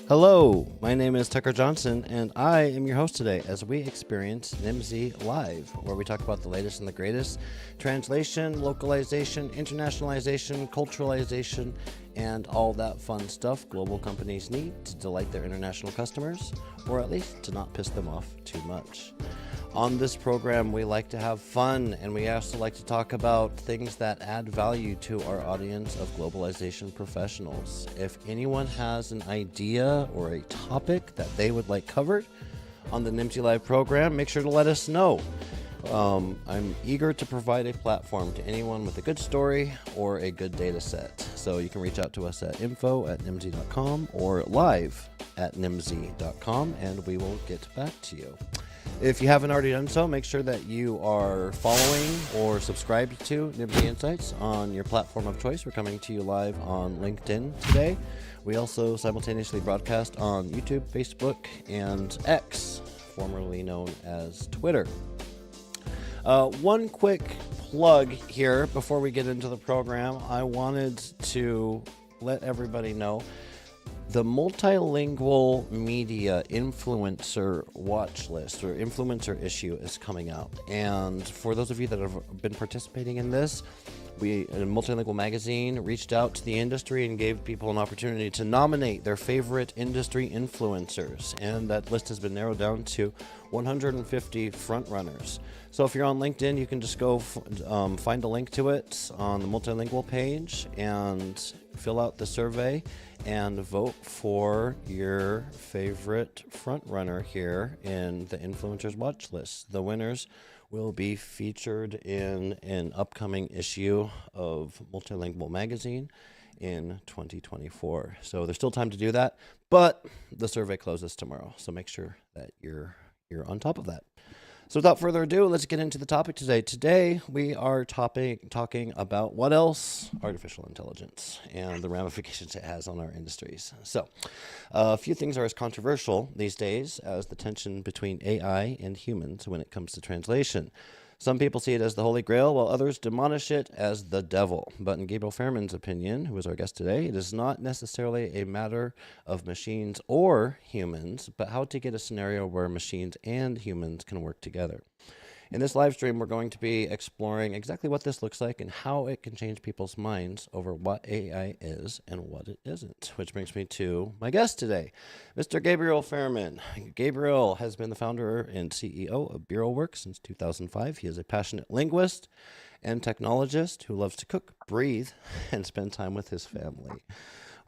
Hello, my name is Tucker Johnson, and I am your host today as we experience NIMZ Live, where we talk about the latest and the greatest translation, localization, internationalization, culturalization, and all that fun stuff global companies need to delight their international customers, or at least to not piss them off too much. On this program, we like to have fun, and we also like to talk about things that add value to our audience of globalization professionals. If anyone has an idea or a topic that they would like covered on the NIMZ Live program, make sure to let us know. I'm eager to provide a platform to anyone with a good story or a good data set. So you can reach out to us at info@nimz.com or live@nimz.com, and we will get back to you. If you haven't already done so, make sure that you are following or subscribed to NIMZ Insights on your platform of choice. We're coming to you live on LinkedIn today. We also simultaneously broadcast on YouTube, Facebook, and X, formerly known as Twitter. One quick plug here before we get into the program. I wanted to let everybody know the multilingual media influencer watch list or influencer issue is coming out. And for those of you that have been participating in this, we, in Multilingual Magazine, reached out to the industry and gave people an opportunity to nominate their favorite industry influencers. And that list has been narrowed down to 150 frontrunners. So if you're on LinkedIn, you can just go find a link to it on the Multilingual page and fill out the survey and vote for your favorite frontrunner here in the influencers watch list. The winners will be featured in an upcoming issue of Multilingual Magazine in 2024. So there's still time to do that, but the survey closes tomorrow. So make sure that you're on top of that. So without further ado, let's get into the topic today. Today, we are talking about what else? Artificial intelligence and the ramifications it has on our industries. So a few things are as controversial these days as the tension between AI and humans when it comes to translation. Some people see it as the Holy Grail, while others demonish it as the devil. But in Gabriel Fairman's opinion, who is our guest today, it is not necessarily a matter of machines or humans, but how to get a scenario where machines and humans can work together. In this live stream, we're going to be exploring exactly what this looks like and how it can change people's minds over what AI is and what it isn't. Which brings me to my guest today, Mr. Gabriel Fairman. Gabriel has been the founder and CEO of BureauWorks since 2005. He is a passionate linguist and technologist who loves to cook, breathe, and spend time with his family.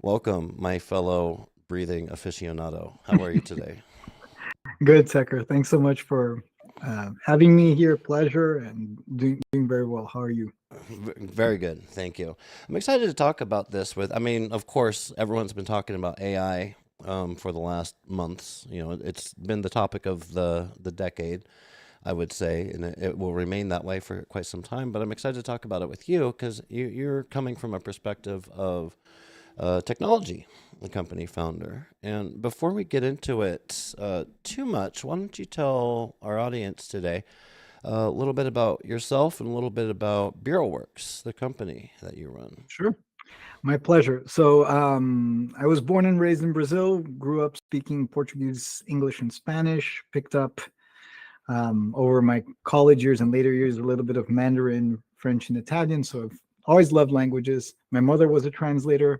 Welcome, my fellow breathing aficionado. How are you today? Good, Tucker. Thanks so much for having me here. Pleasure, and doing very well. How are you? Very good. Thank you. I'm excited to talk about this of course, everyone's been talking about AI for the last months. It's been the topic of the decade, I would say, and it will remain that way for quite some time. But I'm excited to talk about it with you because you're coming from a perspective of technology, the company founder. And before we get into it too much, why don't you tell our audience today a little bit about yourself and a little bit about BureauWorks, the company that you run? Sure. My pleasure. So I was born and raised in Brazil, grew up speaking Portuguese, English, and Spanish, picked up over my college years and later years a little bit of Mandarin, French, and Italian. So I've always loved languages. My mother was a translator.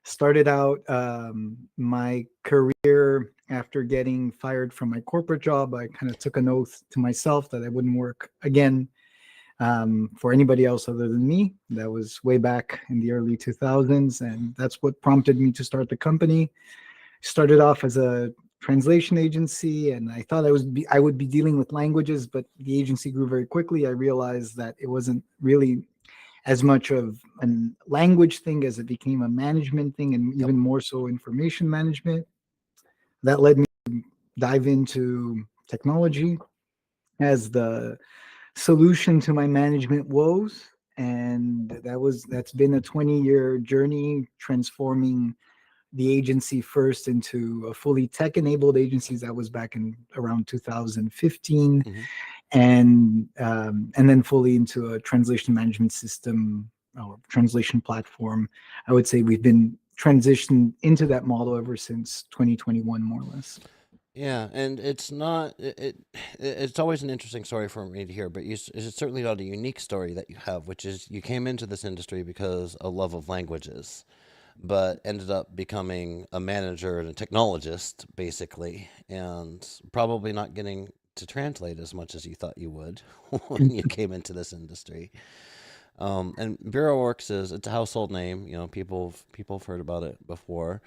Started out my career after getting fired from my corporate job. I kind of took an oath to myself that I wouldn't work again for anybody else other than me. That was way back in the early 2000s, and that's what prompted me to start the company. Started off as a translation agency, and I thought I would be dealing with languages, but the agency grew very quickly. I realized that it wasn't really as much of a language thing as it became a management thing, and even more so information management. That led me to dive into technology as the solution to my management woes. And that's been a 20-year journey transforming the agency first into a fully tech-enabled agency. That was back in around 2015. Mm-hmm. And then fully into a translation management system or translation platform. I would say we've been transitioned into that model ever since 2021, more or less. Yeah, and it's not it's always an interesting story for me to hear, but it's certainly not a unique story that you have, which is you came into this industry because a love of languages, but ended up becoming a manager and a technologist, basically, and probably not getting to translate as much as you thought you would when you came into this industry. And BureauWorks it's a household name. People have heard about it before.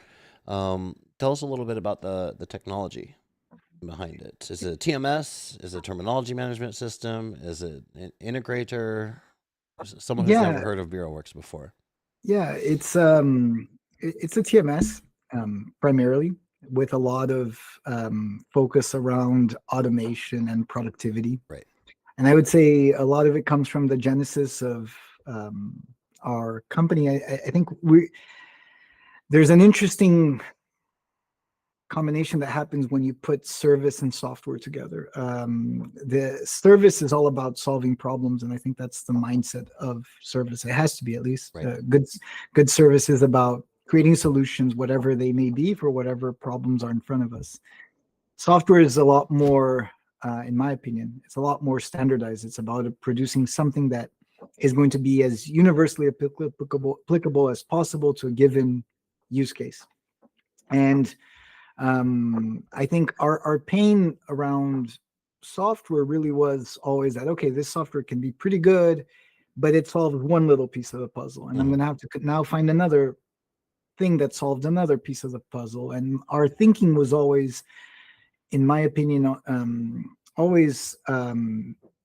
Tell us a little bit about the technology behind it. Is it a TMS? Is it a terminology management system? Is it an integrator? Someone who's never Yeah, heard of BureauWorks before. yeah, it's a TMS primarily, with a lot of focus around automation and productivity. Right. And I would say a lot of it comes from the genesis of our company. I think there's an interesting combination that happens when you put service and software together. The service is all about solving problems, and I think that's the mindset of service. It has to be, at least. Right. Good service is about creating solutions, whatever they may be, for whatever problems are in front of us. Software is a lot more, in my opinion, it's a lot more standardized. It's about producing something that is going to be as universally applicable as possible to a given use case. And I think our pain around software really was always that, okay, this software can be pretty good, but it solved one little piece of the puzzle. And I'm going to have to now find another thing that solved another piece of the puzzle. And our thinking was always, in my opinion, always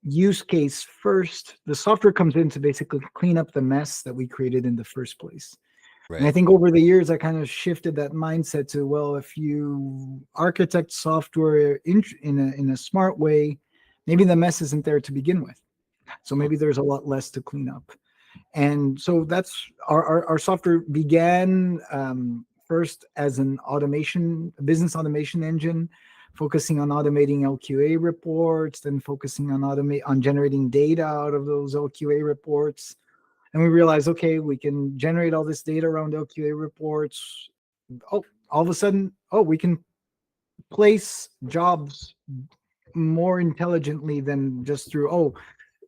use case first. The software comes in to basically clean up the mess that we created in the first place. Right. And I think over the years, I kind of shifted that mindset to, well, if you architect software in a smart way, maybe the mess isn't there to begin with. So maybe there's a lot less to clean up. And so that's our software began first as a business automation engine, focusing on automating LQA reports, then focusing on generating data out of those LQA reports. And we realized, okay, we can generate all this data around LQA reports. Oh, all of a sudden, we can place jobs more intelligently than just through,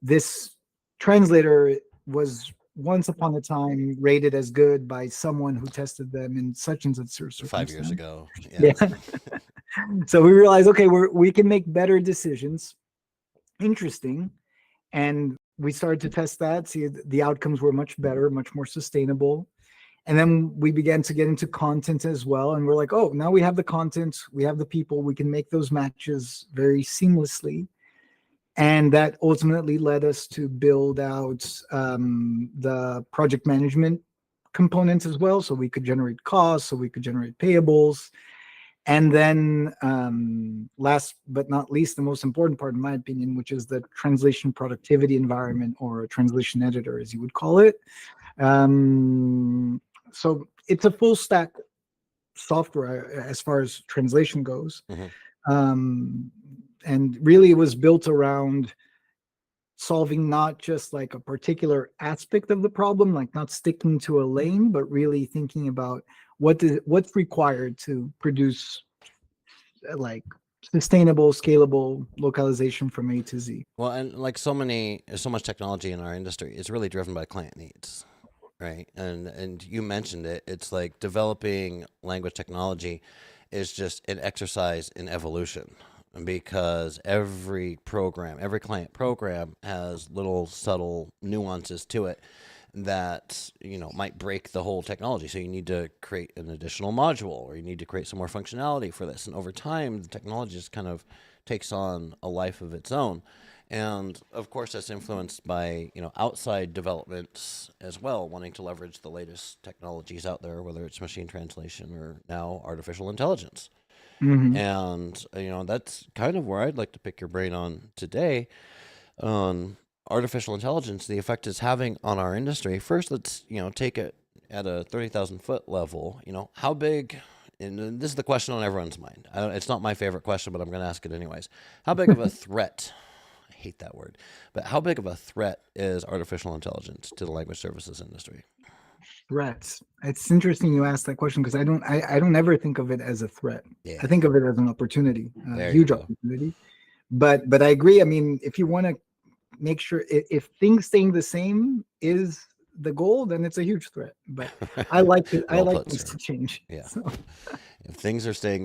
this translator was once upon a time rated as good by someone who tested them in such and such circumstance. 5 years ago. Yeah. So we realized, okay, we can make better decisions. Interesting. And we started to test that, see the outcomes were much better, much more sustainable. And then we began to get into content as well. And we're like, now we have the content, we have the people, we can make those matches very seamlessly. And that ultimately led us to build out the project management components as well. So we could generate costs, so we could generate payables. And then last but not least, the most important part, in my opinion, which is the translation productivity environment, or a translation editor, as you would call it. So it's a full stack software as far as translation goes. And really it was built around solving not just like a particular aspect of the problem, like not sticking to a lane, but really thinking about what's required to produce like sustainable, scalable localization from A to Z. Well, and like so much technology in our industry is really driven by client needs, right? And you mentioned it. It's like developing language technology is just an exercise in evolution, because every client program has little subtle nuances to it that might break the whole technology. So you need to create an additional module, or you need to create some more functionality for this. And over time, the technology just kind of takes on a life of its own. And of course, that's influenced by outside developments as well, wanting to leverage the latest technologies out there, whether it's machine translation or now artificial intelligence. And that's kind of where I'd like to pick your brain on today, on artificial intelligence, the effect it's having on our industry. First, let's take it at a 30,000 foot level. How big? And this is the question on everyone's mind. It's not my favorite question, but I'm going to ask it anyways. How big of a threat? I hate that word, but how big of a threat is artificial intelligence to the language services industry? Threats. It's interesting you asked that question, because I don't ever think of it as a threat. Yeah. I think of it as an opportunity, a There huge you go. opportunity. But I agree. I mean, if you want to make sure if things staying the same is the goal, then it's a huge threat. But I like it. I Well like put, things sir. to change. Yeah. So, If things staying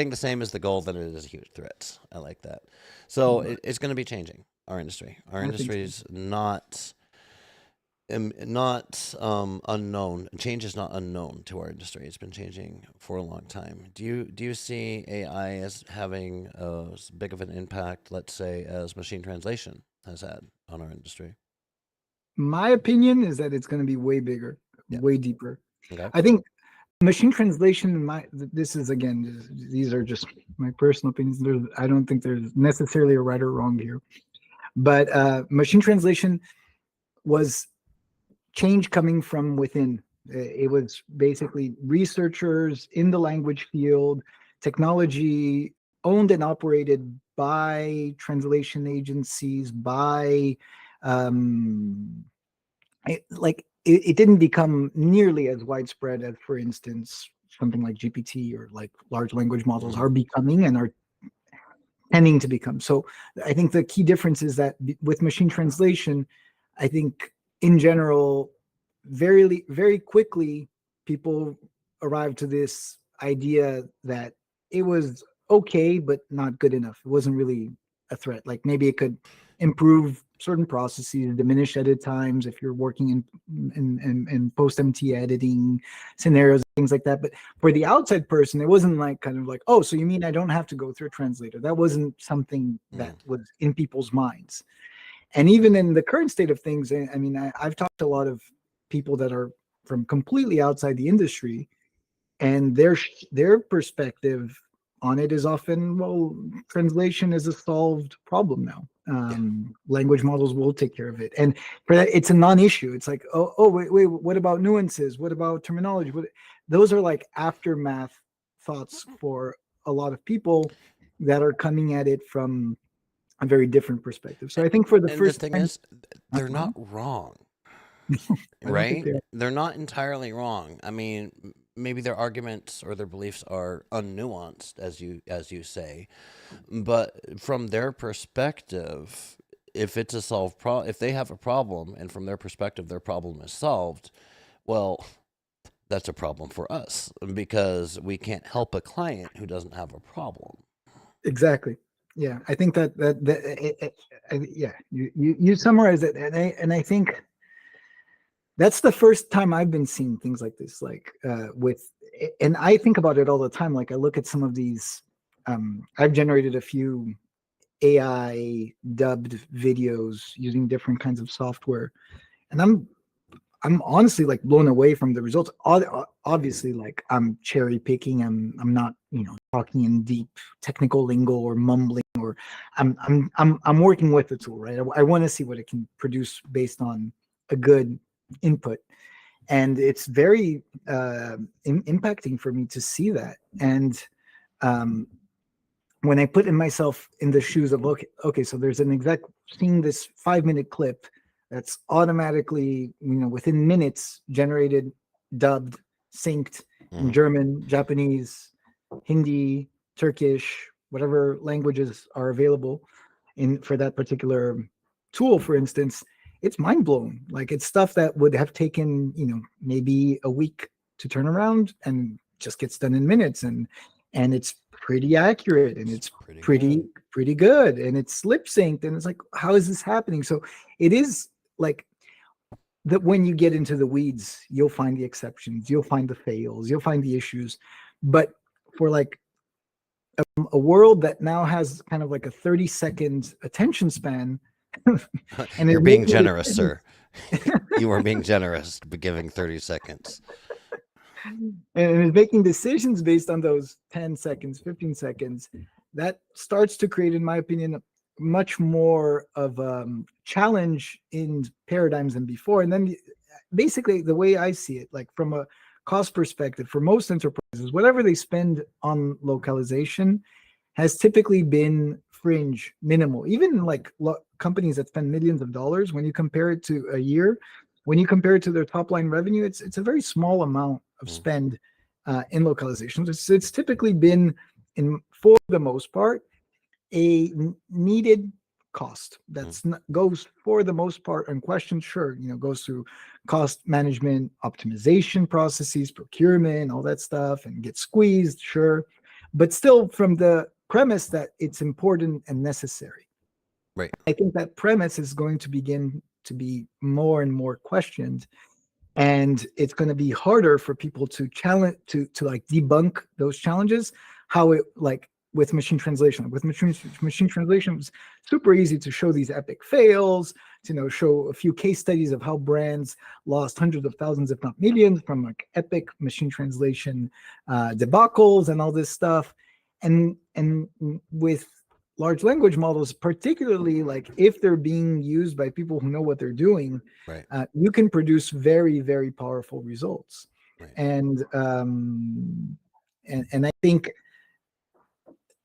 the same as the goal, then it is a huge threat. I like that. So it's going to be changing our industry. Our industry is not unknown. Change is not unknown to our industry. It's been changing for a long time. Do you see AI as having as big of an impact, let's say, as machine translation has had on our industry? my opinion is that it's going to be way bigger, Yeah. way deeper. Okay. I think machine translation, this is, again, these are just my personal opinions. I don't think there's necessarily a right or wrong here. But machine translation was change coming from within. It was basically researchers in the language field, technology owned and operated by translation agencies, by it didn't become nearly as widespread as, for instance, something like GPT or like large language models are becoming and are tending to become. So I think the key difference is that with machine translation, I think in general, very, very quickly, people arrived to this idea that it was okay, but not good enough. It wasn't really a threat. Like maybe it could improve certain processes, diminish edit times if you're working in post-MT editing scenarios, things like that. But for the outside person, it wasn't like kind of like, oh, so you mean I don't have to go through a translator? That wasn't something that was in people's minds. And even in the current state of things, I mean, I've talked to a lot of people that are from completely outside the industry, and their perspective on it is often, well, translation is a solved problem now. Language models will take care of it, and for that, it's a non-issue. It's like, wait, what about nuances? What about terminology? Those are like aftermath thoughts for a lot of people that are coming at it from a very different perspective. So I think for the And the first thing time, is, they're not wrong, I don't think right? they are. They're not entirely wrong. I mean, maybe their arguments or their beliefs are unnuanced, as you say, but from their perspective, if it's a if they have a problem, and from their perspective, their problem is solved, well, that's a problem for us because we can't help a client who doesn't have a problem. Exactly. Yeah, I think yeah, you summarize it, and I think that's the first time I've been seeing things like this, like and I think about it all the time. Like I look at some of these. I've generated a few AI dubbed videos using different kinds of software, and I'm honestly like blown away from the results. Obviously, like I'm cherry picking. I'm not talking in deep technical lingo or mumbling, or I'm working with the tool, right? I want to see what it can produce based on a good input, and it's very impacting for me to see that. And um, when I put in myself in the shoes of okay, so there's an exec seeing this 5-minute clip that's automatically, within minutes generated, dubbed, synced in Mhm. German, Japanese, Hindi, Turkish, whatever languages are available in for that particular tool, for instance. It's mind blowing. Like it's stuff that would have taken, maybe a week to turn around and just gets done in minutes. And it's pretty accurate, and It's it's pretty pretty good. pretty good, and it's lip synced, and it's like, how is this happening? So it is like that when you get into the weeds, you'll find the exceptions, you'll find the fails, you'll find the issues. But for like a world that now has kind of like a 30-second attention span, and is You're being making generous, decisions, sir. You are being generous by giving 30 seconds. and is making decisions based on those 10 seconds, 15 seconds, that starts to create, in my opinion, much more of a challenge in paradigms than before. And then basically the way I see it, like from a cost perspective, for most enterprises, whatever they spend on localization has typically been fringe, minimal. Even like companies that spend millions of dollars, when you compare it to a year, when you compare it to their top line revenue, it's a very small amount of Mm. spend in localizations. It's typically been, for the most part, a needed cost Mm. that's not, goes for the most part unquestioned. Sure, goes through cost management, optimization processes, procurement, all that stuff, and gets squeezed. Sure, but still from the premise that it's important and necessary. Right. I think that premise is going to begin to be more and more questioned, and it's going to be harder for people to challenge, to like debunk those challenges. How it, like with machine translation, machine translation, it's super easy to show these epic fails, to show a few case studies of how brands lost hundreds of thousands, if not millions, from like epic machine translation debacles and all this stuff. And with large language models, particularly, like if they're being used by people who know what they're doing, Right. you can produce very, very powerful results. Right. And I think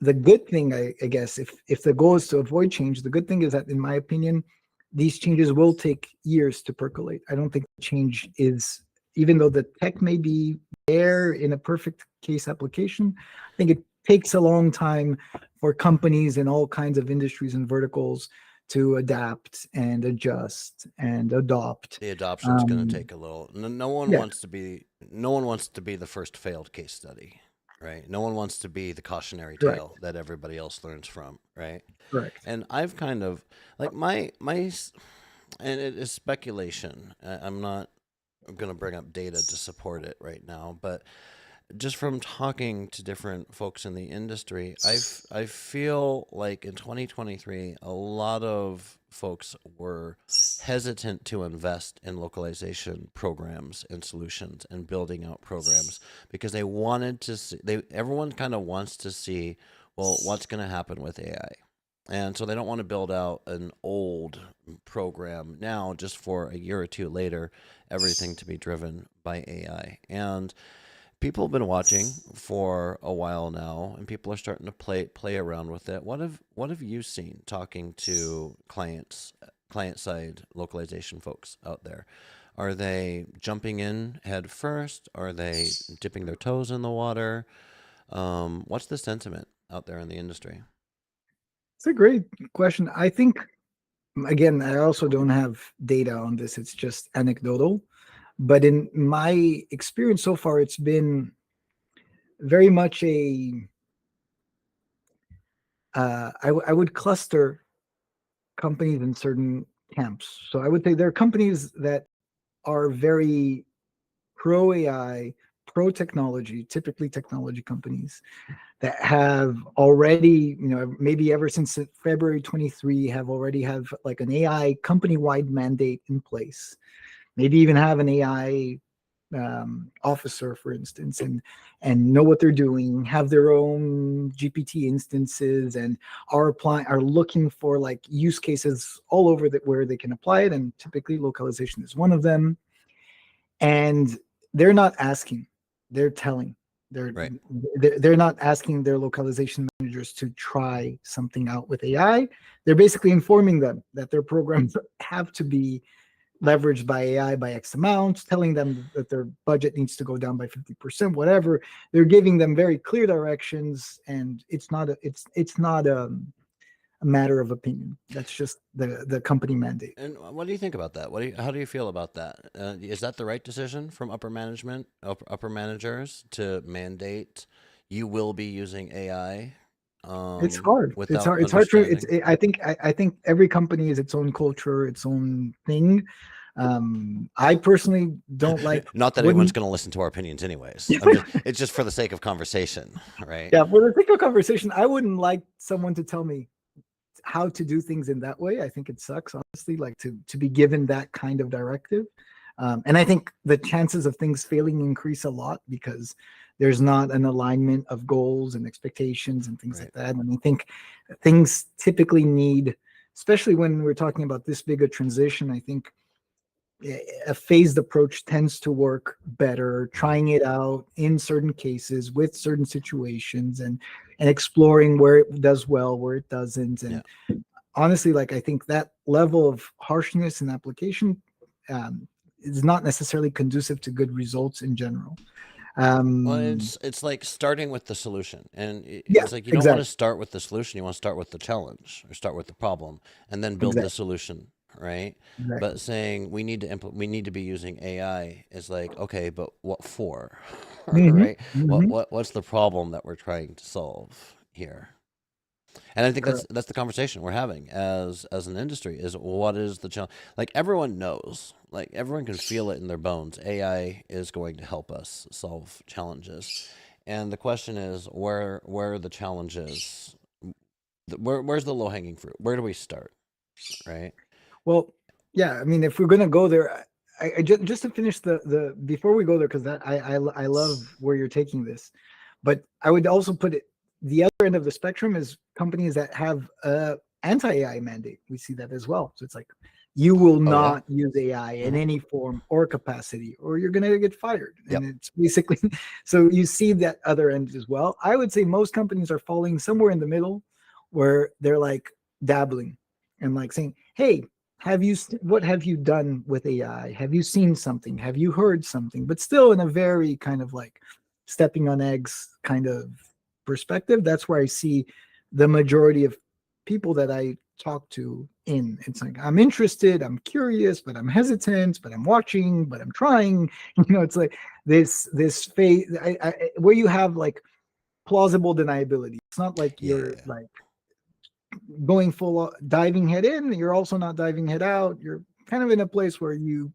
the good thing, I guess, if the goal is to avoid change, the good thing is that, in my opinion, these changes will take years to percolate. I don't think change is, even though the tech may be there in a perfect case application, I think it takes a long time for companies in all kinds of industries and verticals to adapt and adjust and adopt. The adoption's going to take a little. No one Yeah, wants to be. No one wants to be the first failed case study, right? No one wants to be the cautionary correct, tale that everybody else learns from, right? correct. And I've kind of like and it is speculation. I'm not going to bring up data to support it right now, but just from talking to different folks in the industry, I feel like in 2023, a lot of folks were hesitant to invest in localization programs and solutions and building out programs because they wanted to see, everyone kind of wants to see, well, what's going to happen with AI. And so they don't want to build out an old program now just for a year or two later, everything to be driven by AI. And People have been watching for a while now, and people are starting to play around with it. What have you seen talking to client side localization folks out there? Are they jumping in head first? Are they dipping their toes in the water? What's the sentiment out there in the industry? It's a great question. I think, again, I also don't have data on this. It's just anecdotal. But in my experience so far, it's been very much I would cluster companies in certain camps. So I would say there are companies that are very pro AI, pro technology, typically technology companies that have already, maybe ever since February 23, have already have like an AI company-wide mandate in place. Maybe even have an AI officer, for instance, and know what they're doing, have their own GPT instances, and are looking for like use cases all over that where they can apply it. And typically, localization is one of them. And they're not asking; they're telling. They're Right. they're not asking their localization managers to try something out with AI. They're basically informing them that their programs have to be leveraged by AI by X amount, telling them that their budget needs to go down by 50%, whatever. They're giving them very clear directions, and it's not a matter of opinion. That's just the company mandate. And what do you think about that? How do you feel about that? Is that the right decision from upper management, upper managers to mandate you will be using AI It's hard. It's without hard. It's hard to. understanding? I think every company is its own culture, its own thing. I personally don't like. Not that anyone's Wouldn't. going to listen to our opinions, anyways. It's just for the sake of conversation, right? Yeah, for the sake of conversation, I wouldn't like someone to tell me how to do things in that way. I think it sucks, honestly, like to be given that kind of directive. And I think the chances of things failing increase a lot because there's not an alignment of goals and expectations and things Right. like that. And I think things typically need, especially when we're talking about this big a transition, I think a phased approach tends to work better, trying it out in certain cases with certain situations and exploring where it does well, where it doesn't. Yeah. And honestly, like I think that level of harshness in application is not necessarily conducive to good results in general. Well, Um, it's like starting with the solution, and yeah, it's like you don't want to exactly, start with the solution. You want to start with the challenge or start with the problem, and then build the exactly, solution, right? But exactly. saying we need to be using AI is like, okay, but what for, Hmm. right? Hmm. What's the problem that we're trying to solve here? And I think Correct. that's the conversation we're having as an industry is what is the challenge? Like everyone knows, like everyone can feel it in their bones. AI is going to help us solve challenges, and the question is where are the challenges? Where's the low hanging fruit? Where do we start? Right? Well, yeah, I mean, if we're gonna go there, just to finish the before we go there, because that I love where you're taking this, but I would also put it the other end of the spectrum is companies that have a anti-AI mandate. We see that as well. So it's like you will Oh yeah. not use AI in Hmm. any form or capacity, or you're gonna get fired. Yep. And it's basically so you see that other end as well. I would say most companies are falling somewhere in the middle where they're like dabbling and like saying, hey, what have you done with AI? Have you seen something? Have you heard something? But still in a very kind of like stepping on eggs kind of perspective. That's where I see the majority of people that I talk to in. It's like I'm interested, I'm curious, but I'm hesitant, but I'm watching, but I'm trying. It's like this phase where you have like plausible deniability. It's not like you're Yeah. like going diving head in, you're also not diving head out. You're kind of in a place where you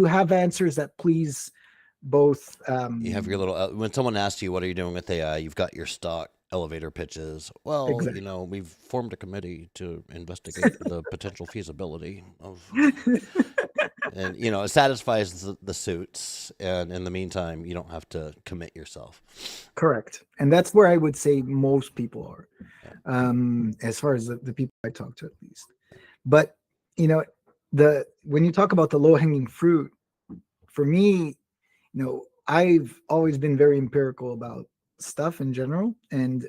have answers that please both. You have your little when someone asks you what are you doing with AI, you've got your stock elevator pitches. Well, Exactly. we've formed a committee to investigate the potential feasibility of, and it satisfies the suits, and in the meantime, you don't have to commit yourself. Correct. And that's where I would say most people are, Yeah. as far as the people I talk to, at least. But, you know, when you talk about the low hanging fruit, for me, I've always been very empirical about stuff in general, and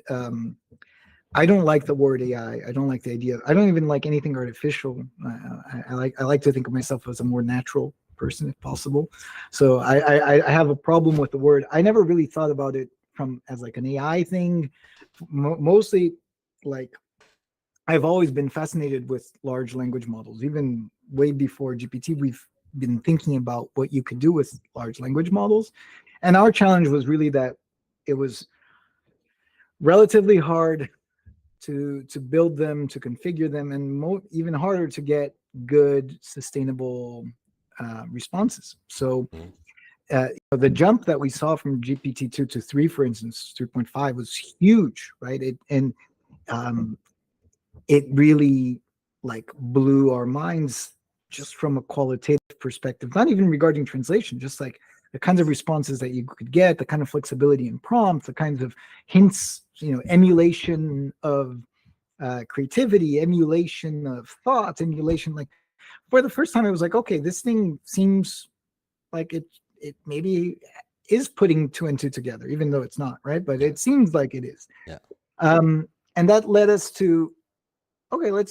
I don't like the word AI. I don't like the idea. I don't even like anything artificial. I like to think of myself as a more natural person, if possible. So I have a problem with the word. I never really thought about it from as like an AI thing. Mostly, like I've always been fascinated with large language models. Even way before GPT, we've been thinking about what you could do with large language models. And our challenge was really that it was relatively hard to build them, to configure them, and even harder to get good, sustainable responses. So Mhm. the jump that we saw from GPT-2 to 3, for instance, 3.5 was huge, right? Um, it really like blew our minds just from a qualitative perspective, not even regarding translation, just like the kinds of responses that you could get, the kind of flexibility in prompts, the kinds of hints, emulation of creativity, emulation of thoughts, emulation. Like for the first time, I was like, okay, this thing seems like it maybe is putting two and two together, even though it's not, right? But Yeah. it seems like it is. Yeah. And that led us to okay, let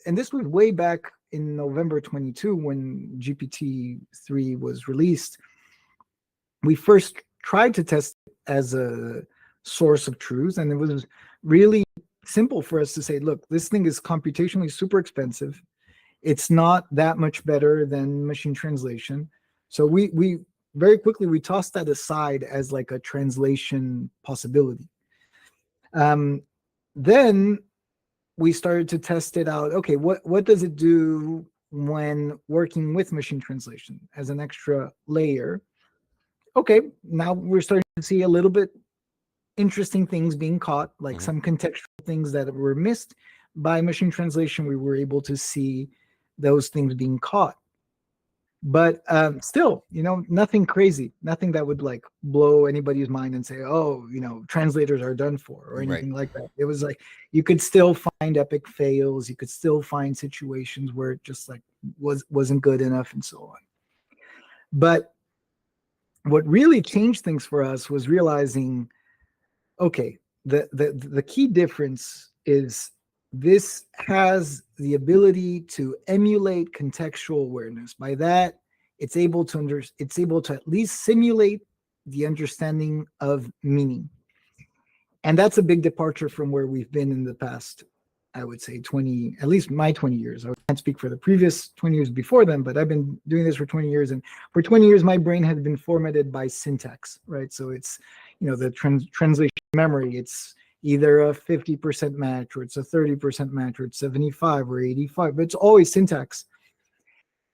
and this was way back in November 22 when GPT-3 was released. We first tried to test it as a source of truth, and it was really simple for us to say, look, this thing is computationally super expensive. It's not that much better than machine translation. So we very quickly we tossed that aside as like a translation possibility. Um, then we started to test it out. Okay, what does it do when working with machine translation as an extra layer? Okay, now we're starting to see a little bit interesting things being caught, like Hmm. some contextual things that were missed by machine translation. We were able to see those things being caught. But still, nothing crazy, nothing that would like blow anybody's mind and say, oh, translators are done for or Right. anything like that. It was like you could still find epic fails, you could still find situations where it just like wasn't good enough and so on. But what really changed things for us was realizing, okay, the key difference is this has the ability to emulate contextual awareness. By that, it's able to at least simulate the understanding of meaning. And that's a big departure from where we've been in the past, I would say 20, at least my 20 years. I can't speak for the previous 20 years before them, but I've been doing this for 20 years. And for 20 years, my brain has been formatted by syntax, right? So it's, the translation memory, it's either a 50% match or it's a 30% match or it's 75 or 85, but it's always syntax.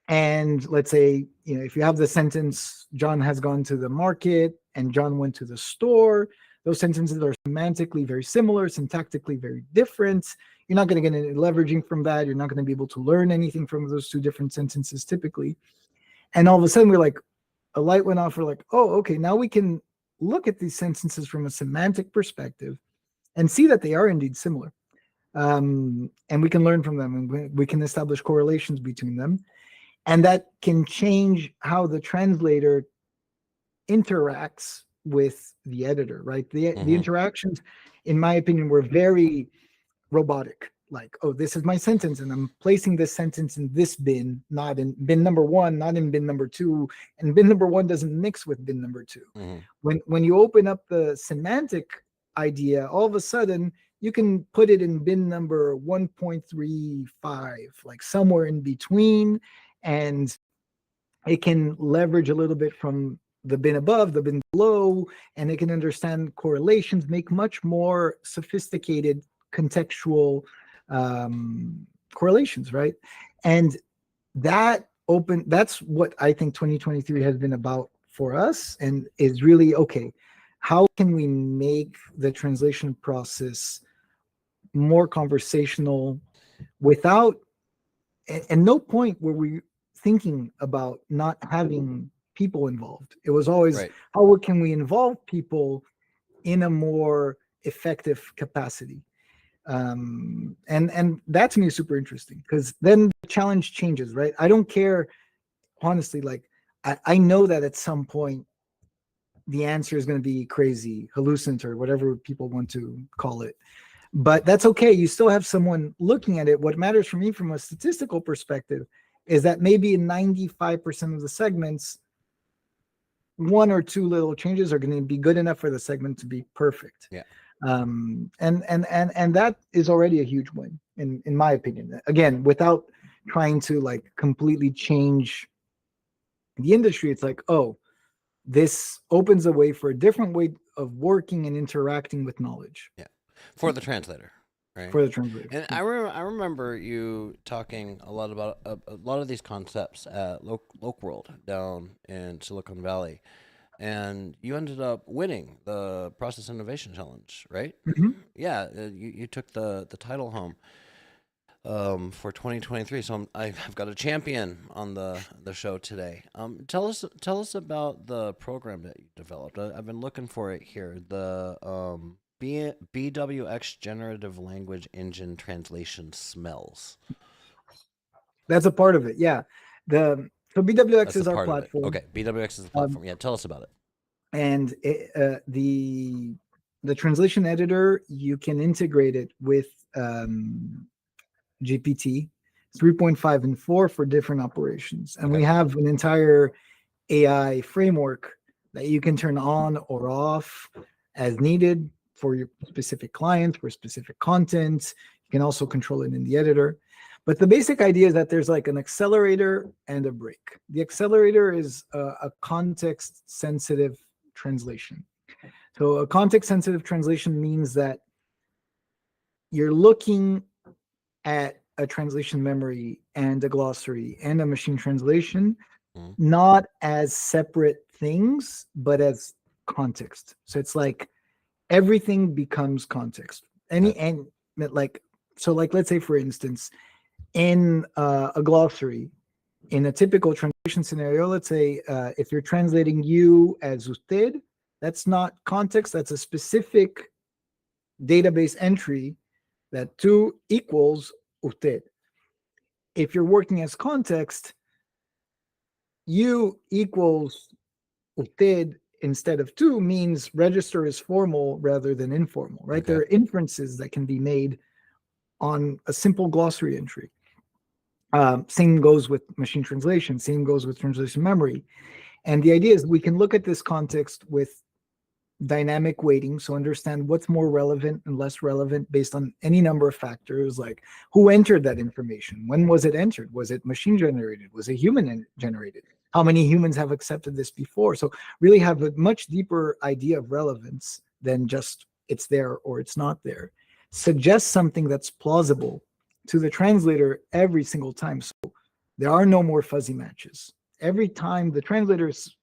And let's say, if you have the sentence, John has gone to the market and John went to the store, those sentences are semantically very similar, syntactically very different. You're not going to get any leveraging from that. You're not going to be able to learn anything from those two different sentences typically. And all of a sudden, we're like, a light went off. We're like, oh, okay, now we can look at these sentences from a semantic perspective and see that they are indeed similar. And we can learn from them and we can establish correlations between them. And that can change how the translator interacts with the editor, right? The Hmm. interactions, in my opinion, were very robotic. Like, oh, this is my sentence, and I'm placing this sentence in this bin, not in bin number one, not in bin number two, and bin number one doesn't mix with bin number two. Hmm. When you open up the semantic idea, all of a sudden you can put it in bin number 1.35, like somewhere in between, and it can leverage a little bit from the bin above, the bin below, and it can understand correlations, make much more sophisticated contextual um, correlations, right? And that's what I think 2023 has been about for us, and is really okay. How can we make the translation process more conversational without and no point were we thinking about not having people involved. It was always Right. how can we involve people in a more effective capacity. And that to me is super interesting because then the challenge changes, right? I don't care honestly. Like I know that at some point the answer is going to be crazy, hallucinant, or whatever people want to call it. But that's okay. You still have someone looking at it. What matters for me from a statistical perspective is that maybe in 95% of the segments, one or two little changes are going to be good enough for the segment to be perfect. Yeah. And that is already a huge win in my opinion. Again, without trying to like completely change the industry, it's like, oh, this opens a way for a different way of working and interacting with knowledge. Yeah. For the translator, right? For the translator. And I remember you talking a lot about a lot of these concepts at Loc World down in Silicon Valley, and you ended up winning the Process Innovation Challenge, right? Mhm. Yeah, you took the title home for 2023. So I've got a champion on the show today. Tell us about the program that you developed. I've been looking for it here. The BWX Generative Language Engine Translation Smells. That's a part of it. Yeah. So BWX That's is a our part of it. platform. Okay, BWX is the platform. Yeah, tell us about it. And the translation editor, you can integrate it with GPT 3.5 and 4 for different operations. And we have an entire AI framework that you can turn on or off as needed for your specific client, for specific content. You can also control it in the editor. But the basic idea is that there's like an accelerator and a brake. The accelerator is a context-sensitive translation. So a context-sensitive translation means that you're looking at a translation memory and a glossary and a machine translation, not as separate things, but as context. So it's like everything becomes context. And like, so like, let's say for instance, in a glossary, in a typical translation scenario, let's say if you're translating you as usted, that's not context, that's a specific database entry that tú equals usted. If you're working as context, you equals usted instead of tú means register is formal rather than informal, right? There are inferences that can be made on a simple glossary entry. Same goes with machine translation, same goes with translation memory. And the idea is we can look at this context with dynamic weighting, so understand what's more relevant and less relevant based on any number of factors, like who entered that information, when was it entered, was it machine generated, was it human generated, how many humans have accepted this before. So really have a much deeper idea of relevance than just it's there or it's not there. Suggest something that's plausible to the translator every single time. So there are no more fuzzy matches. Every time the translators,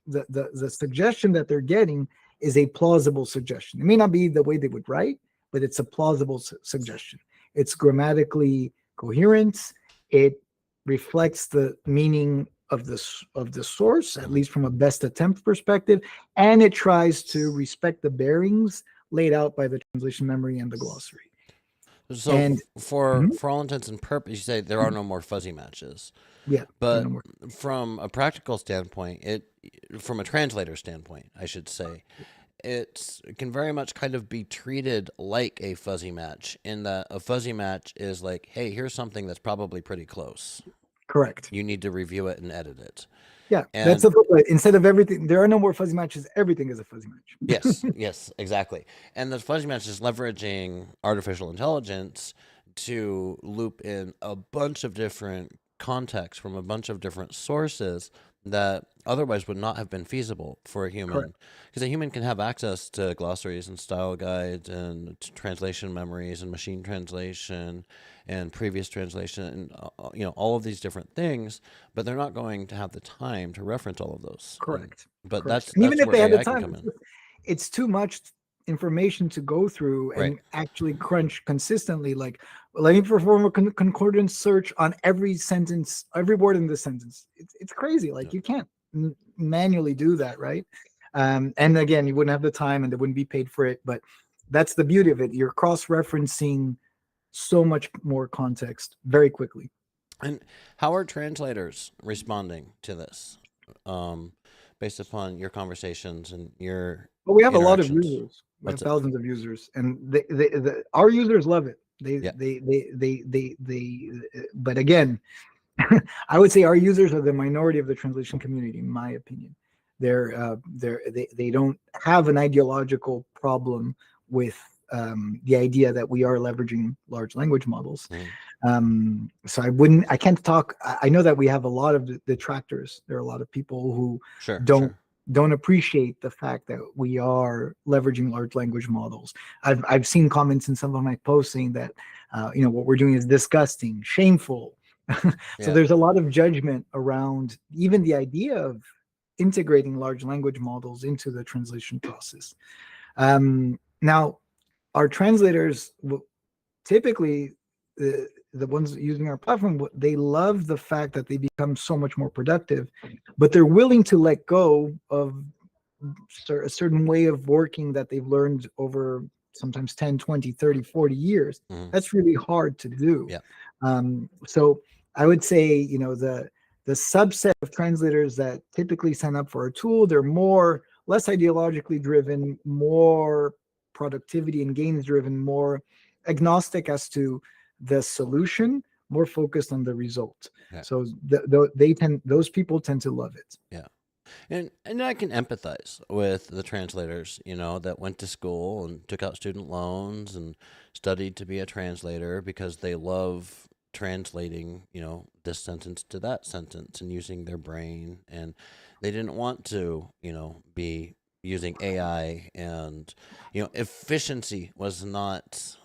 the suggestion that they're getting is a plausible suggestion. It may not be the way they would write, but it's a plausible suggestion. It's grammatically coherent. It reflects the meaning of the source, at least from a best attempt perspective, and it tries to respect the bearings laid out by the translation memory and the glossary. So for all intents and purposes, you say there are no more fuzzy matches. Yeah. But from a practical standpoint, from a translator standpoint, I should say, it can very much kind of be treated like a fuzzy match, in that a fuzzy match is like, hey, here's something that's probably pretty close. Correct. You need to review it and edit it. Yeah, that's the point. Instead of everything, there are no more fuzzy matches. Everything is a fuzzy match. Yes, exactly. And the fuzzy match is leveraging artificial intelligence to loop in a bunch of different contexts from a bunch of different sources that otherwise would not have been feasible for a human. Because a human can have access to glossaries and style guides and translation memories and machine translation and previous translation and all of these different things, but they're not going to have the time to reference all of those. Correct. But that's even if where they had the AI can time, come in. it's too much information to go through and actually crunch consistently. Like, let me perform a concordance search on every sentence, every word in this sentence. It's crazy. Like, you can't manually do that, right? And again, you wouldn't have the time and they wouldn't be paid for it. But that's the beauty of it. You're cross-referencing so much more context very quickly. And how are translators responding to this? based upon your conversations and your But we have a lot of interactions. users. We have What's it? thousands of users, and our users love it. Yeah, But again, I would say our users are the minority of the translation community, in my opinion. They don't have an ideological problem with the idea that we are leveraging large language models. mhm. So I can't talk. I know that we have a lot of detractors. There are a lot of people who Sure, don't sure. don't appreciate the fact that we are leveraging large language models. I've seen comments in some of my posts saying that what we're doing is disgusting, shameful. So Yeah, there's a lot of judgment around even the idea of integrating large language models into the translation process. Now, our translators typically, the ones using our platform, they love the fact that they become so much more productive, but they're willing to let go of a certain way of working that they've learned over sometimes 10, 20, 30, 40 years. mhm. That's really hard to do. Yeah, So I would say, the subset of translators that typically sign up for a tool, they're less ideologically driven, more productivity and gains driven, more agnostic as to the solution, more focused on the result. yeah, So those people tend to love it. yeah. And I can empathize with the translators, that went to school and took out student loans and studied to be a translator because they love translating, this sentence to that sentence and using their brain. And they didn't want to, be using AI and, efficiency was not.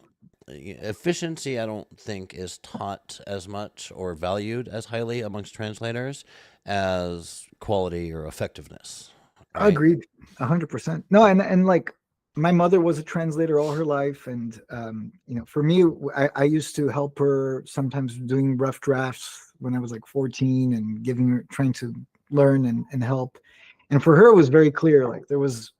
Efficiency, I don't think, is taught as much or valued as highly amongst translators as quality or effectiveness, right? Agreed, 100%. No, and like my mother was a translator all her life, and for me, I used to help her sometimes doing rough drafts when I was like 14 and trying to learn and help. And for her, it was very clear. Like there was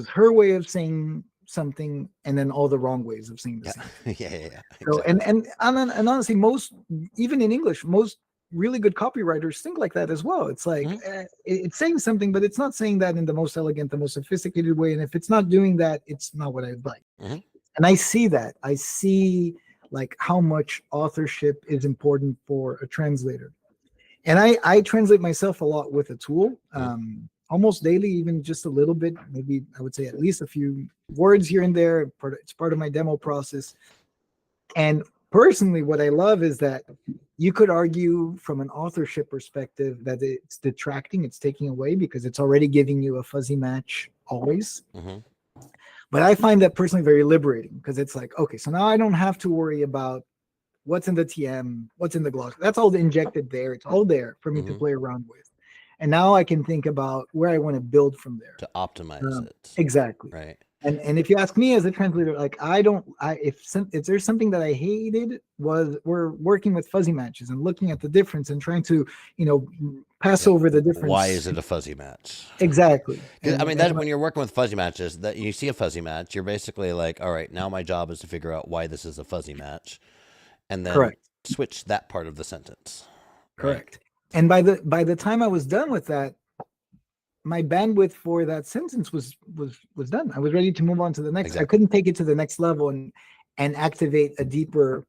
her way of saying something, and then all the wrong ways of saying the Yeah, same thing. yeah, yeah, yeah, So and exactly. and honestly, most even in English, most really good copywriters think like that as well. It's like Hmm. it's saying something, but it's not saying that in the most elegant, the most sophisticated way. And if it's not doing that, it's not what I'd like. Hmm. And I see that. I see like how much authorship is important for a translator. And I translate myself a lot with a tool, Hmm. almost daily, even just a little bit. Maybe I would say at least a few words here and there. It's part of my demo process. And personally, what I love is that you could argue from an authorship perspective that it's detracting, it's taking away because it's already giving you a fuzzy match always. Hmm. But I find that personally very liberating because it's like, okay, so now I don't have to worry about what's in the TM, what's in the gloss. That's all injected there. It's all there for me to Hmm. play around with. And now I can think about where I want to build from there. To optimize it, Exactly. right? And if you ask me as a translator, like if there's something that I hated was we're working with fuzzy matches and looking at the difference and trying to pass Yeah. over the Why difference. is it a fuzzy match? Exactly. 'Cause, I mean, And that when you're working with fuzzy matches, that you see a fuzzy match, you're basically like, all right, now my job is to figure out why this is a fuzzy match, and then correct, switch that part of the sentence, right? correct. And by the time I was done with that, my bandwidth for that sentence was done. I was ready to move on to the next. I Exactly. couldn't take it to the next level and activate a deeper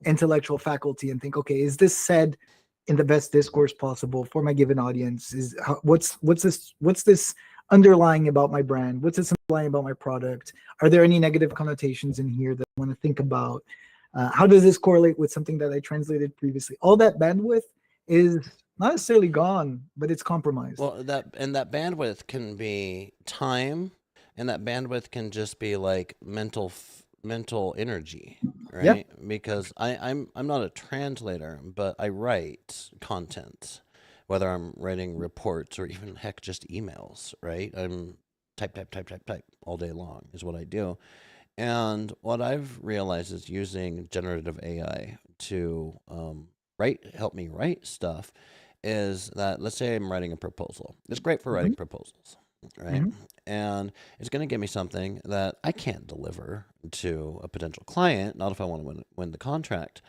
intellectual faculty and think, okay, is this said in the best discourse possible for my given audience? What's this underlying about my brand? What's this underlying about my product? Are there any negative connotations in here that I want to think about? How does this correlate with something that I translated previously? All that bandwidth is not necessarily gone, but it's compromised. Well, that bandwidth can be time, and that bandwidth can just be like mental energy, Yeah, right? Because I'm not a translator, but I write content, whether I'm writing reports or even heck just emails, right? I'm type all day long is what I do. And what I've realized is using generative AI to help me write stuff is that let's say I'm writing a proposal. It's great for mhm, writing proposals. right? Mhm. And it's going to give me something that I can't deliver to a potential client, not if I want to win the contract,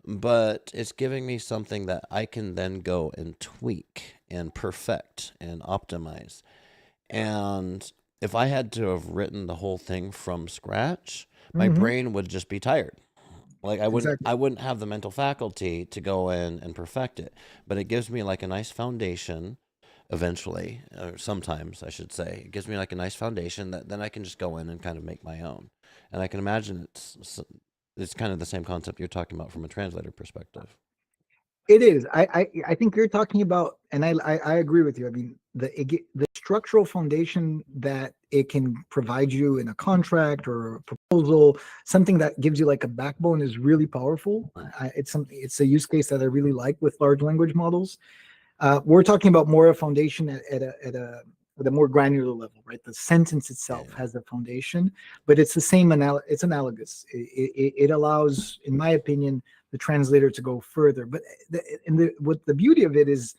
but it's giving me something that I can then go and tweak and perfect and optimize. And if I had to have written the whole thing from scratch, my Mhm. brain would just be tired. Like Exactly. I wouldn't have the mental faculty to go in and perfect it. But it gives me like a nice foundation eventually, or sometimes I should say. It gives me like a nice foundation that then I can just go in and kind of make my own. And I can imagine it's kind of the same concept you're talking about from a translator perspective. It is. I think you're talking about, and I agree with you. I mean, the structural foundation that it can provide you in a contract or a proposal, something that gives you like a backbone, is really powerful. It's something. It's a use case that I really like with large language models. We're talking about more a foundation at a more granular level, right? The sentence Yeah, itself has a foundation, but it's the same. It's analogous. It allows, in my opinion, the translator to go further. But what the beauty of it is,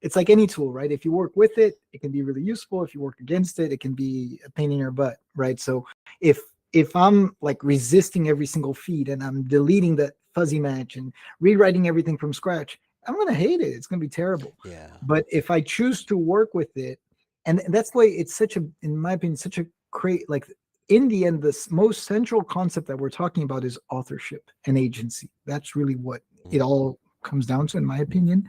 it's like any tool, right? If you work with it, it can be really useful. If you work against it, it can be a pain in your butt, right? So if if I'm like resisting every single feed and I'm deleting that fuzzy match and rewriting everything from scratch, I'm gonna hate it. It's gonna be terrible. yeah, But if I choose to work with it, and that's why it's such a, in my opinion, such a great, like, in the end, the most central concept that we're talking about is authorship and agency. That's really what it all comes down to, in my opinion.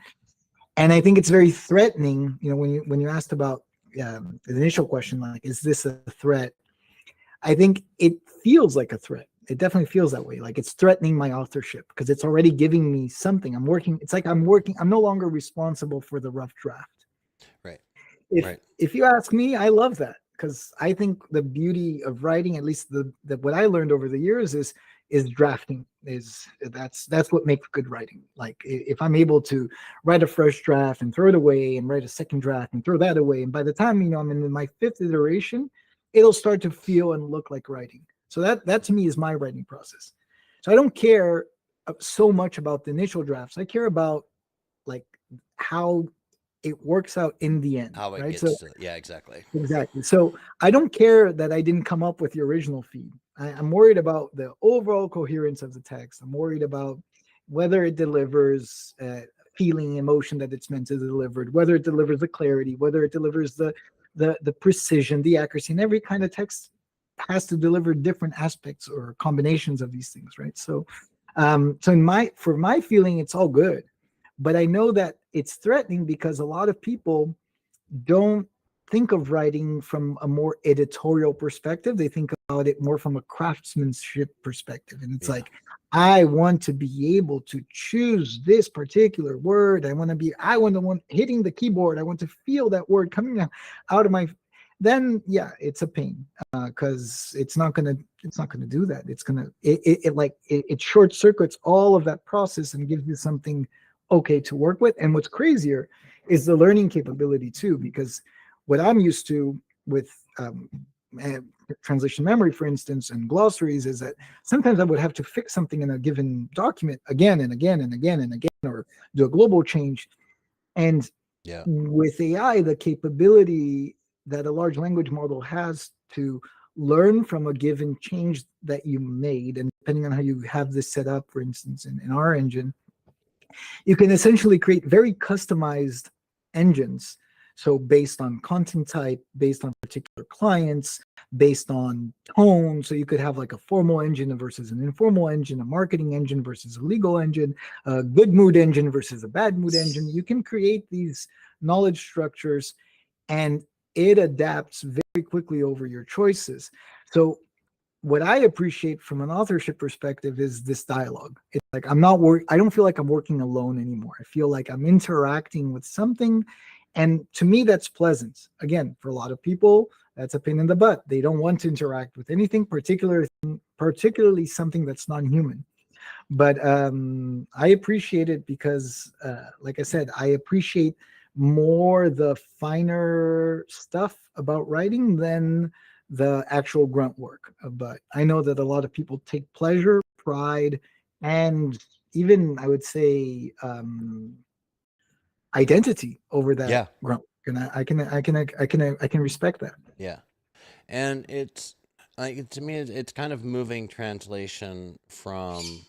And I think it's very threatening. You know, when you asked about the initial question, like, is this a threat? I think it feels like a threat. It definitely feels that way. Like it's threatening my authorship because it's already giving me something. I'm working. It's like I'm working. I'm no longer responsible for the rough draft. right, If right. if you ask me, I love that because I think the beauty of writing, at least the what I learned over the years, is drafting. Is that's what makes good writing. Like if I'm able to write a first draft and throw it away, and write a second draft and throw that away, and by the time I'm in my fifth iteration, it'll start to feel and look like writing. So that to me is my writing process. So I don't care so much about the initial drafts. I care about like how it works out in the end, How it right? So gets to, yeah, exactly. exactly. So I don't care that I didn't come up with the original feed. I'm worried about the overall coherence of the text. I'm worried about whether it delivers feeling, emotion that it's meant to deliver, whether it delivers the clarity, whether it delivers the precision, the accuracy, and every kind of text has to deliver different aspects or combinations of these things, right? So, so for my feeling, it's all good, but I know that it's threatening because a lot of people don't think of writing from a more editorial perspective. They think about it more from a craftsmanship perspective. And it's Yeah, like, I want to be able to choose this particular word. I want the one hitting the keyboard. I want to feel that word coming out of my, then yeah, it's a pain because it's not gonna do that. It's gonna, it short circuits all of that process and gives you something okay to work with. And what's crazier is the learning capability too, because what I'm used to with eh, translation memory, for instance, and glossaries is that sometimes I would have to fix something in a given document again and again and again and again, or do a global change. And yeah, with AI, the capability that a large language model has to learn from a given change that you made, and depending on how you have this set up, for instance, in our engine, you can essentially create very customized engines. So based on content type, based on particular clients, based on tone. So you could have like a formal engine versus an informal engine, a marketing engine versus a legal engine, a good mood engine versus a bad mood engine. You can create these knowledge structures and it adapts very quickly over your choices. So what I appreciate from an authorship perspective is this dialogue. It's like I'm not work. I don't feel like I'm working alone anymore. I feel like I'm interacting with something, and to me, that's pleasant. Again, for a lot of people, that's a pain in the butt. They don't want to interact with anything, particularly something that's non-human. But I appreciate it because, like I said, I appreciate more the finer stuff about writing than the actual grunt work. But I know that a lot of people take pleasure, pride, and even I would say identity over that yeah. grunt. And I can respect that. Yeah. And it's like to me, it's kind of moving translation from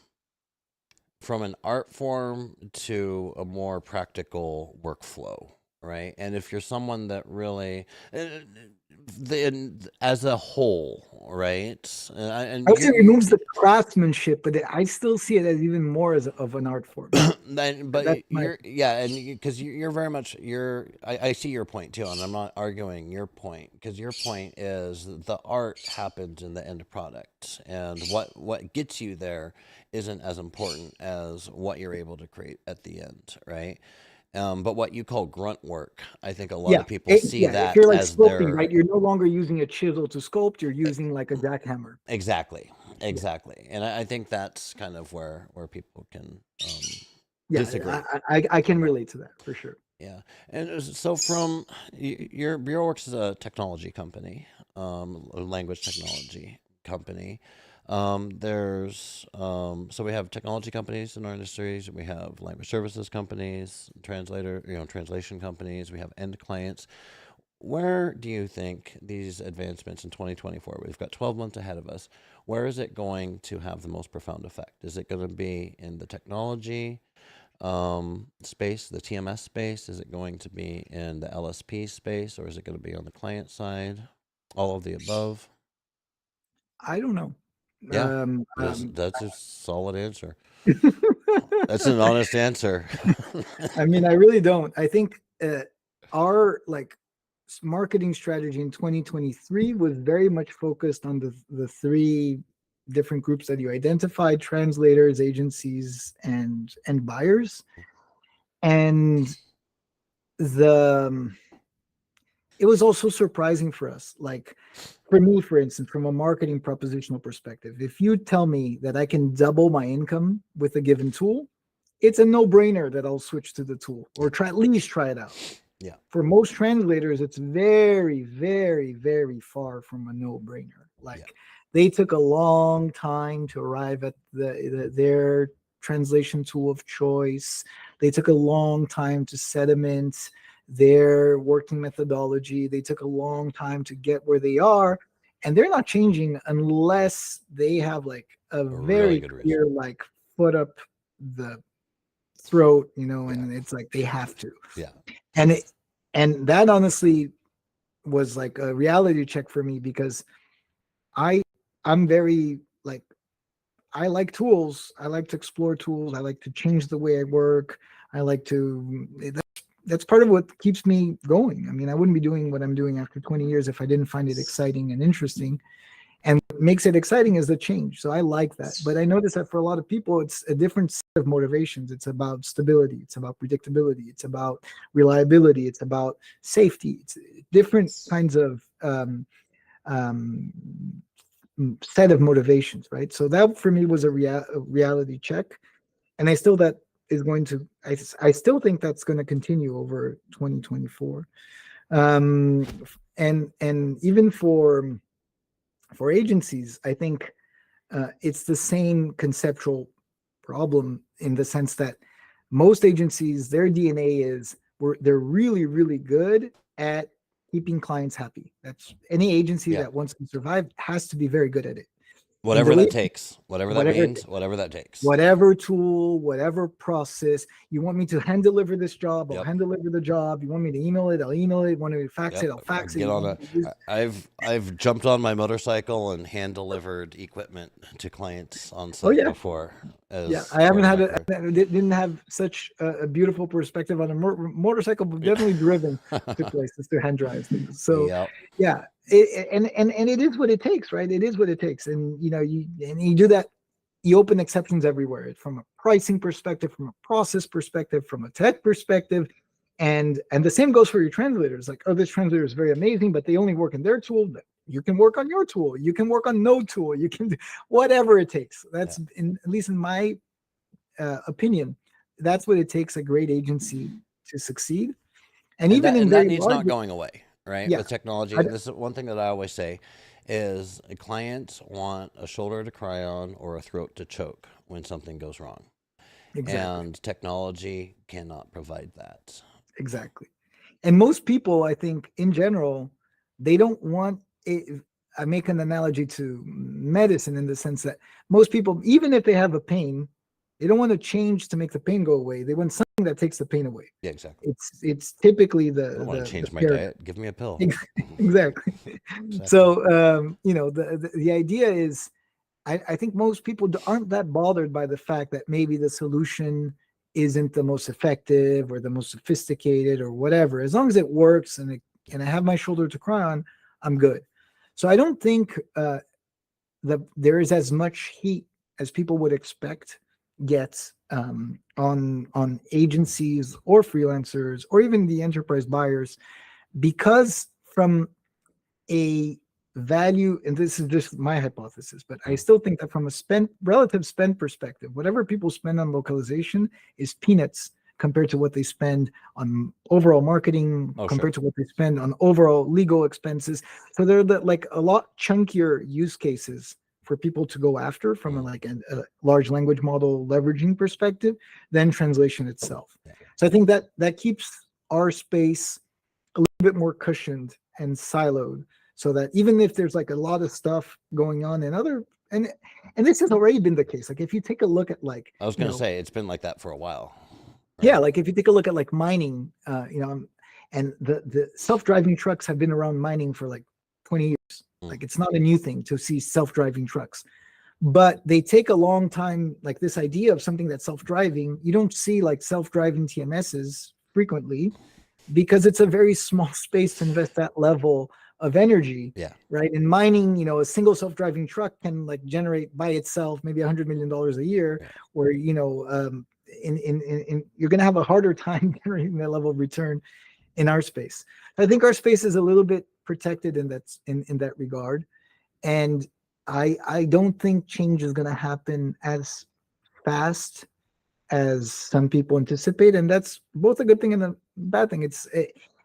an art form to a more practical workflow, right? And if you're someone that really, uh, as a whole, right? I And would say it removes the craftsmanship, but I still see it as even more as of an art form. then, That's but my you're, yeah, and because you're very much, I see your point too, and I'm not arguing your point, because your point is the art happens in the end product, and what gets you there isn't as important as what you're able to create at the end, right? But what you call grunt work, I think a lot yeah. of people see Yeah, if that you're like as sculpting, their right? You're no longer using a chisel to sculpt, you're using like a jackhammer. exactly, Yeah. exactly, and I think that's kind of where people can Yeah, disagree I can on that. relate to that for sure. Yeah, and so from your BureauWorks is a technology company, a language technology company. There's so we have technology companies in our industries. We have language services companies, translation companies. We have end clients. Where do you think these advancements in 2024, we've got 12 months ahead of us, where is it going to have the most profound effect? Is it going to be in the technology space, the TMS space? Is it going to be in the LSP space, or is it going to be on the client side? All of the above? I don't know. Yeah, Um, um, that's a solid answer. That's an honest answer. I mean, I really don't. I think our like marketing strategy in 2023 was very much focused on the three different groups that you identified: translators, agencies, and buyers. And the it was also surprising for us. Like for me, for instance, from a marketing propositional perspective, if you tell me that I can double my income with a given tool, it's a no-brainer that I'll switch to the tool or Yeah, try at least try it out. yeah, For most translators, it's very, very, very far from a no-brainer. yeah, Like they took a long time to arrive at their translation tool of choice. They took a long time to sediment their working methodology. They took a long time to get where they are, and they're not changing unless they have like a a really very good reason. clear like foot up the throat, Yeah, and it's like they have to. yeah, And that honestly was like a reality check for me because I I'm very like I like tools. I like to explore tools. I like to change the way I work. I like to that's part of what keeps me going. I mean, I wouldn't be doing what I'm doing after 20 years if I didn't find it exciting and interesting. And what makes it exciting is the change. So I like that. But I notice that for a lot of people, it's a different set of motivations. It's about stability. It's about predictability. It's about reliability. It's about safety. It's different kinds of um, set of motivations, right? So that for me was a reality check. And I still that is going to, I still think that's going to continue over 2024. And even for agencies, I think it's the same conceptual problem in the sense that most agencies, their DNA is they're really, really good at keeping clients happy. That's any agency yeah. that wants to survive has to be very good at it. In the Whatever that late, takes, whatever that whatever means, whatever that takes. whatever tool, whatever process. You want me to hand deliver this job, I'll Yep. hand deliver the job. You want me to email it, I'll email it. You want me to fax Yep. it, I'll fax it. Get You on want a. me to use I've jumped on my motorcycle and hand delivered equipment to clients on Oh site yeah. before Yeah, as I haven't part of had my career. didn't have such a beautiful perspective on a motorcycle, but Yeah. definitely driven to places to hand drive things. So, Yep. yeah, and it is what it takes, right? It is what it takes, and you do that. You open exceptions everywhere, from a pricing perspective, from a process perspective, from a tech perspective, and the same goes for your translators. Like, oh, this translator is very amazing, but they only work in their tool. You can work on your tool. You can work on no tool. You can do whatever it takes. Yeah. That's at least in my opinion, that's what it takes a great agency to succeed. And even in That very needs large, not going away, right? yeah, With technology, I, this is one thing that I always say is clients want a shoulder to cry on or a throat to choke when something goes wrong. exactly, And technology cannot provide that. exactly. And most people, I think, in general, they don't want it. I make an analogy to medicine in the sense that most people, even if they have a pain, they don't want to change to make the pain go away. They want something that takes the pain away. Yeah, exactly. It's typically I don't want to change my paradigm. diet. Give me a pill. Exactly. Exactly. So the idea is, I think most people aren't that bothered by the fact that maybe the solution isn't the most effective or the most sophisticated or whatever. As long as it works and I have my shoulder to cry on, I'm good. So I don't think that there is as much heat as people would expect gets on agencies or freelancers or even the enterprise buyers, because from a value, and this is just my hypothesis, but I still think that from a relative spend perspective, whatever people spend on localization is peanuts compared to what they spend on overall marketing, compared to what they spend on overall legal expenses. So they're like a lot chunkier use cases for people to go after from a large language model leveraging perspective than translation itself. So I think that keeps our space a little bit more cushioned and siloed, so that even if there's like a lot of stuff going on in other, and this has already been the case. Like if you take a look at like, I was going to say, it's been like that for a while. Right? Yeah, like if you take a look at like mining, and the self-driving trucks have been around mining for like 20 years. Like it's not a new thing to see self-driving trucks, but they take a long time. Like this idea of something that's self-driving, you don't see like self-driving TMSs frequently because it's a very small space to invest that level of energy. Yeah. Right. In mining, a single self-driving truck can like generate by itself maybe $100 million a year, where in you're going to have a harder time generating that level of return in our space. I think our space is a little bit protected in that regard, and I don't think change is going to happen as fast as some people anticipate, and that's both a good thing and a bad thing.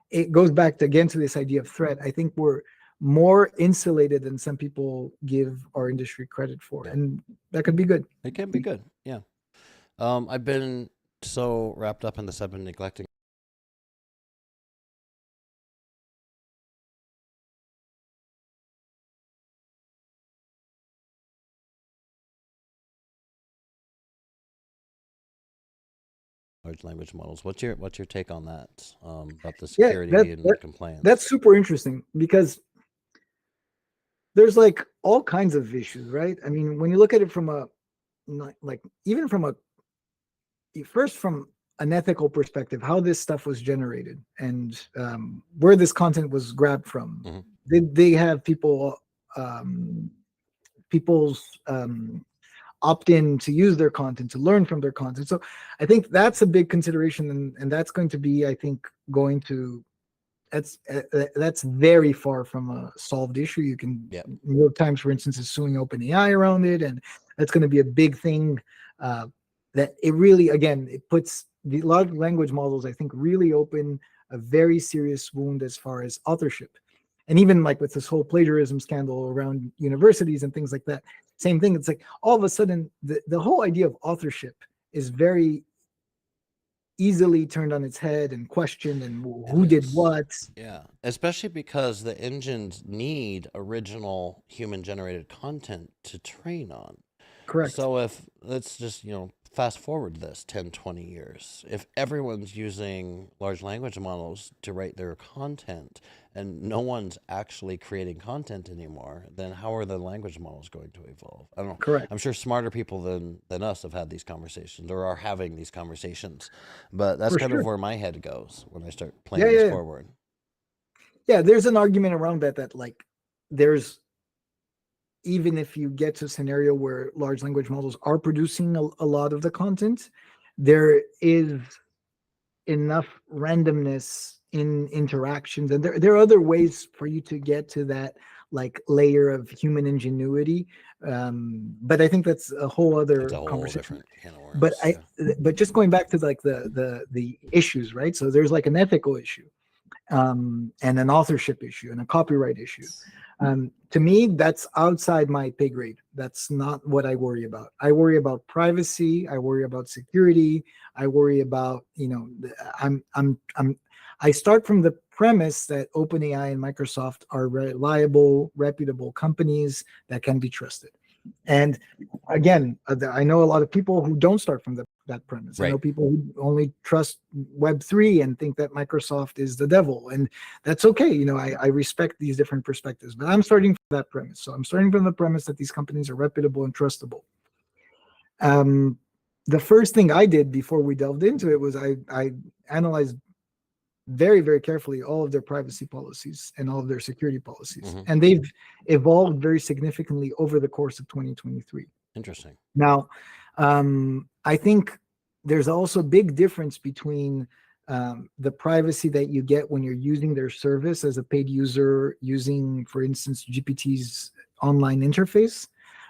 It goes back again to this idea of threat. I think we're more insulated than some people give our industry credit for, and that could be good. It can be good, yeah. I've been so wrapped up in this, I've been neglecting large language models. What's your take on that? About the security and compliance? That's super interesting because there's like all kinds of issues, right? I mean, when you look at it from from an ethical perspective, how this stuff was generated and where this content was grabbed from. Mm-hmm. They have people's opt in to use their content, to learn from their content. So I think that's a big consideration, and that's going to be, I think, that's very far from a solved issue. You can, New York Times, for instance, is suing OpenAI around it, and that's going to be a big thing. That it really, again, it puts the large language models, I think, really open a very serious wound as far as authorship. And even like with this whole plagiarism scandal around universities and things like that, same thing. It's like all of a sudden the whole idea of authorship is very easily turned on its head and questioned, and who did what. Yeah, especially because the engines need original human generated content to train on. Correct. So if let's just fast forward this 10, 20 years, if everyone's using large language models to write their content and no one's actually creating content anymore, then how are the language models going to evolve? I don't know. Correct. I'm sure smarter people than us have had these conversations or are having these conversations, but that's kind of where my head goes when I start playing this forward. Yeah, there's an argument around that like there's, even if you get to a scenario where large language models are producing a lot of the content, there is enough randomness in interactions, and there are other ways for you to get to that like layer of human ingenuity. But I think that's a whole other conversation. But just going back to like the issues, right? So there's like an ethical issue, and an authorship issue and a copyright issue. To me, that's outside my pay grade. That's not what I worry about. I worry about privacy. I worry about security. I worry about, I start from the premise that OpenAI and Microsoft are reliable, reputable companies that can be trusted. And again, I know a lot of people who don't start from that premise. I know Right. people who only trust Web3 and think that Microsoft is the devil. And that's okay. You know, I respect these different perspectives, but I'm starting from that premise. So I'm starting from the premise that these companies are reputable and trustable. The first thing I did before we delved into it was I analyzed very, very carefully all of their privacy policies and all of their security policies. Mm-hmm. And they've evolved very significantly over the course of 2023. Interesting. Now, I think there's also a big difference between the privacy that you get when you're using their service as a paid user, using, for instance, GPT's online interface,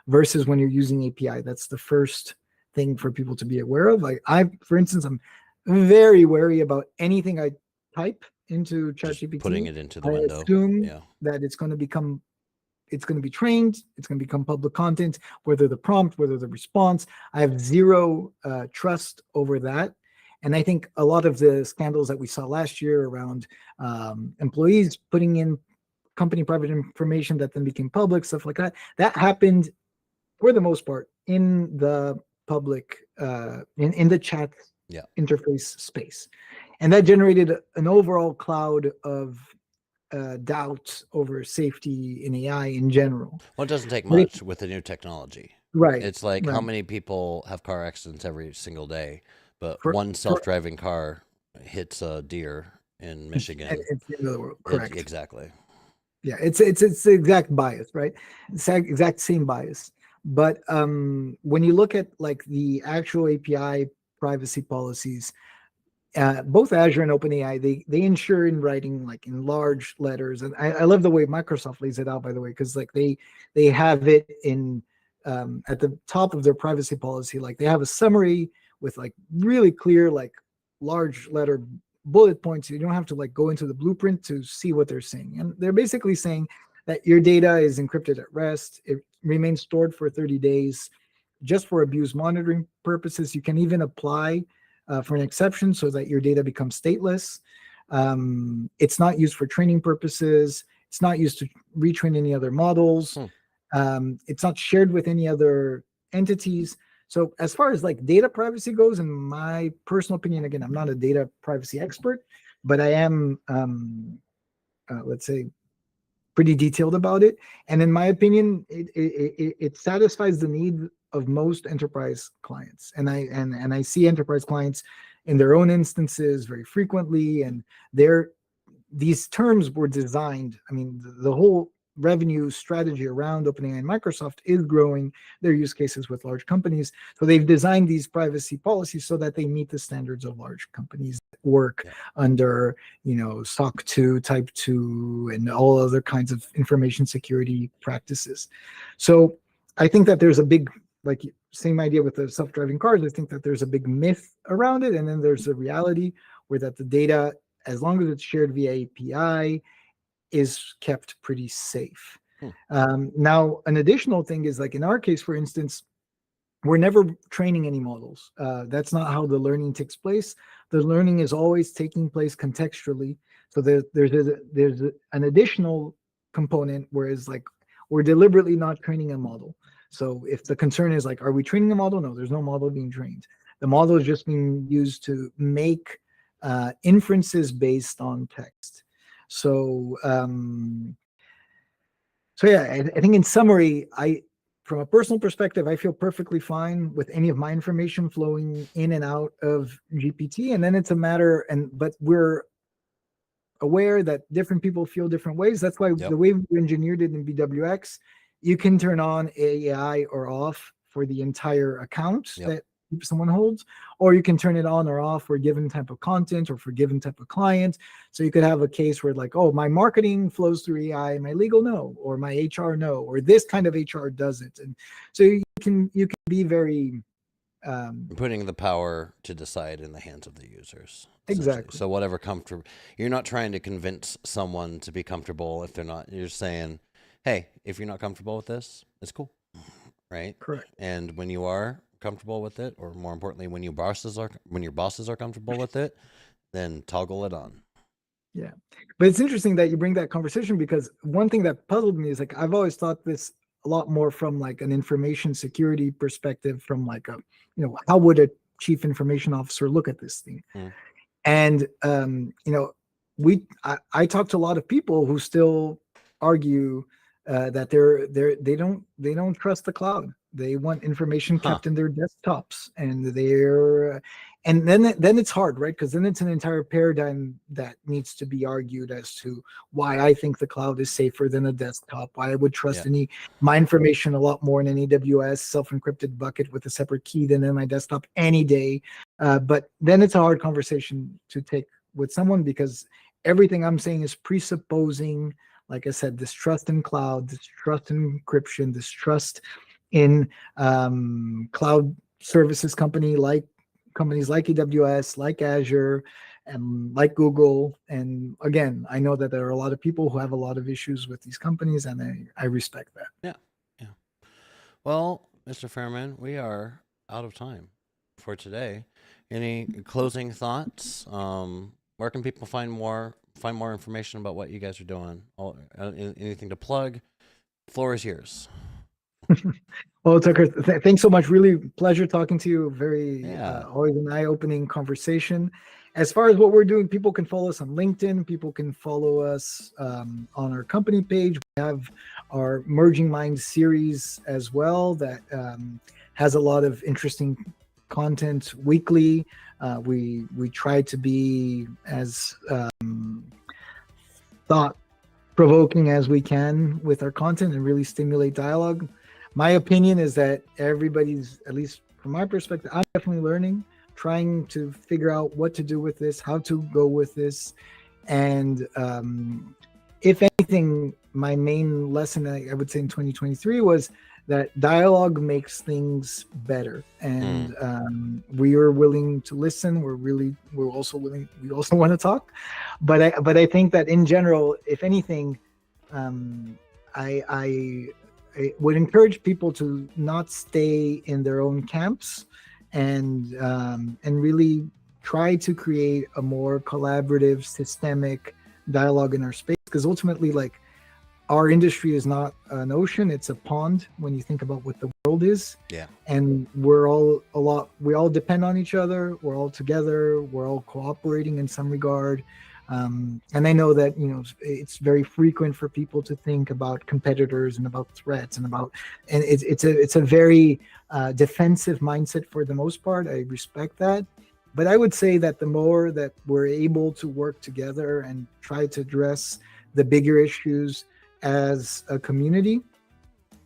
versus when you're using API. That's the first thing for people to be aware of. Like for instance, I'm very wary about anything I type into ChatGPT. Putting it into the I window. assume that it's going to be trained, it's going to become public content, whether the prompt, whether the response. I have zero trust over that. And I think a lot of the scandals that we saw last year around employees putting in company private information that then became public, stuff like that, that happened for the most part in the public, in the chat interface space. And that generated an overall cloud of doubt over safety in AI in general. Well, it doesn't take much with the new technology. Right. It's like right. how many people have car accidents every single day, but one self-driving car hits a deer in Michigan. It's the end of the world. Correct. Exactly. Yeah, it's the exact bias, right? It's the exact same bias. But when you look at like the actual API privacy policies, both Azure and OpenAI, they ensure in writing, like in large letters. And I love the way Microsoft lays it out, by the way, because like they have it in at the top of their privacy policy. Like they have a summary with like really clear, like large letter bullet points. You don't have to like go into the blueprint to see what they're saying. And they're basically saying that your data is encrypted at rest. It remains stored for 30 days just for abuse monitoring purposes. You can even apply for an exception so that your data becomes stateless. It's not used for training purposes. It's not used to retrain any other models. It's not shared with any other entities. So as far as like data privacy goes, in my personal opinion, again, I'm not a data privacy expert, but I am, let's say, pretty detailed about it. And in my opinion, it satisfies the need of most enterprise clients. And I see enterprise clients in their own instances very frequently. And these terms were designed, I mean, the whole revenue strategy around OpenAI and Microsoft is growing their use cases with large companies. So they've designed these privacy policies so that they meet the standards of large companies that work under, SOC 2, Type 2, and all other kinds of information security practices. So I think that there's a big, like same idea with the self-driving cars. I think that there's a big myth around it. And then there's a reality where that the data, as long as it's shared via API, is kept pretty safe. Now, an additional thing is like in our case, for instance, we're never training any models. That's not how the learning takes place. The learning is always taking place contextually. So there's an additional component, whereas like we're deliberately not training a model. So if the concern is like, are we training a model? No, there's no model being trained. The model is just being used to make inferences based on text. So yeah, I think in summary, from a personal perspective, I feel perfectly fine with any of my information flowing in and out of GPT. And then it's a matter, but we're aware that different people feel different ways. That's why the way we engineered it in BWX, you can turn on AI or off for the entire account that someone holds, or you can turn it on or off for a given type of content or for a given type of client. So you could have a case where like, oh, my marketing flows through AI, my legal no, or my HR no, or this kind of HR does it. And so you can be very putting the power to decide in the hands of the users. Exactly. So whatever comfortable, you're not trying to convince someone to be comfortable if they're not. You're saying, hey, if you're not comfortable with this, it's cool, right? Correct. And when you are comfortable with it, or more importantly, when your bosses are comfortable with it, then toggle it on. Yeah. But it's interesting that you bring that conversation, because one thing that puzzled me is like, I've always thought this a lot more from like an information security perspective, from like a, how would a chief information officer look at this thing? Mm. And, I talk to a lot of people who still argue that they don't trust the cloud. They want information Huh. kept in their desktops, and then it's hard, right? Because then it's an entire paradigm that needs to be argued as to why I think the cloud is safer than a desktop, why I would trust Yeah. my information a lot more in an AWS self-encrypted bucket with a separate key than in my desktop any day. But then it's a hard conversation to take with someone, because everything I'm saying is presupposing, like I said, this trust in cloud, this trust in encryption, this trust in cloud services companies like AWS, like Azure, and like Google. And again, I know that there are a lot of people who have a lot of issues with these companies, and I respect that. Yeah. Yeah. Well, Mr. Fairman, we are out of time for today. Any closing thoughts? Where can people find more information about what you guys are doing? Anything to plug? Floor is yours. Well, Tucker, thanks so much. Really pleasure talking to you. Very Yeah. always an eye-opening conversation. As far as what we're doing, people can follow us on LinkedIn. People can follow us on our company page. We have our Merging Minds series as well that has a lot of interesting content weekly. We try to be as thought-provoking as we can with our content and really stimulate dialogue. My opinion is that everybody's, at least from my perspective, I'm definitely learning, trying to figure out what to do with this, how to go with this. And if anything, my main lesson, I would say in 2023, was that dialogue makes things better. And we are willing to listen. We also want to talk. But I think that in general, if anything, I would encourage people to not stay in their own camps, and really try to create a more collaborative, systemic dialogue in our space. Because ultimately, like, our industry is not an ocean; it's a pond. When you think about what the world is, Yeah. And we all depend on each other. We're all together. We're all cooperating in some regard. And I know that it's very frequent for people to think about competitors and about threats and it's a very defensive mindset for the most part. I respect that, but I would say that the more that we're able to work together and try to address the bigger issues as a community,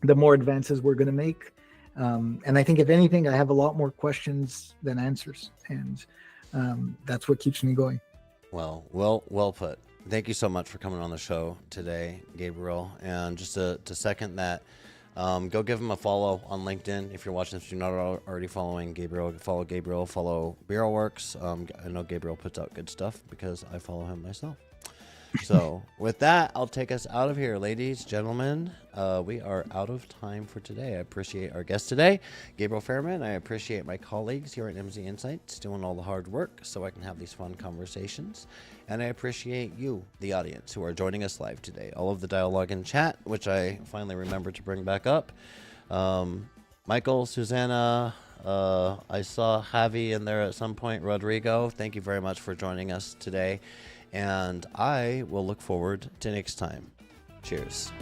the more advances we're going to make. And I think, if anything, I have a lot more questions than answers, and that's what keeps me going. Well put. Thank you so much for coming on the show today, Gabriel. And just to second that, go give him a follow on LinkedIn. If you're watching this, if you're not already following Gabriel, follow Gabriel, follow BureauWorks. I know Gabriel puts out good stuff because I follow him myself. So with that, I'll take us out of here, ladies, gentlemen. We are out of time for today. I appreciate our guest today, Gabriel Fairman. I appreciate my colleagues here at MZ Insights doing all the hard work so I can have these fun conversations. And I appreciate you, the audience, who are joining us live today. All of the dialogue in chat, which I finally remembered to bring back up. Michael, Susanna, I saw Javi in there at some point. Rodrigo, thank you very much for joining us today. And I will look forward to next time. Cheers.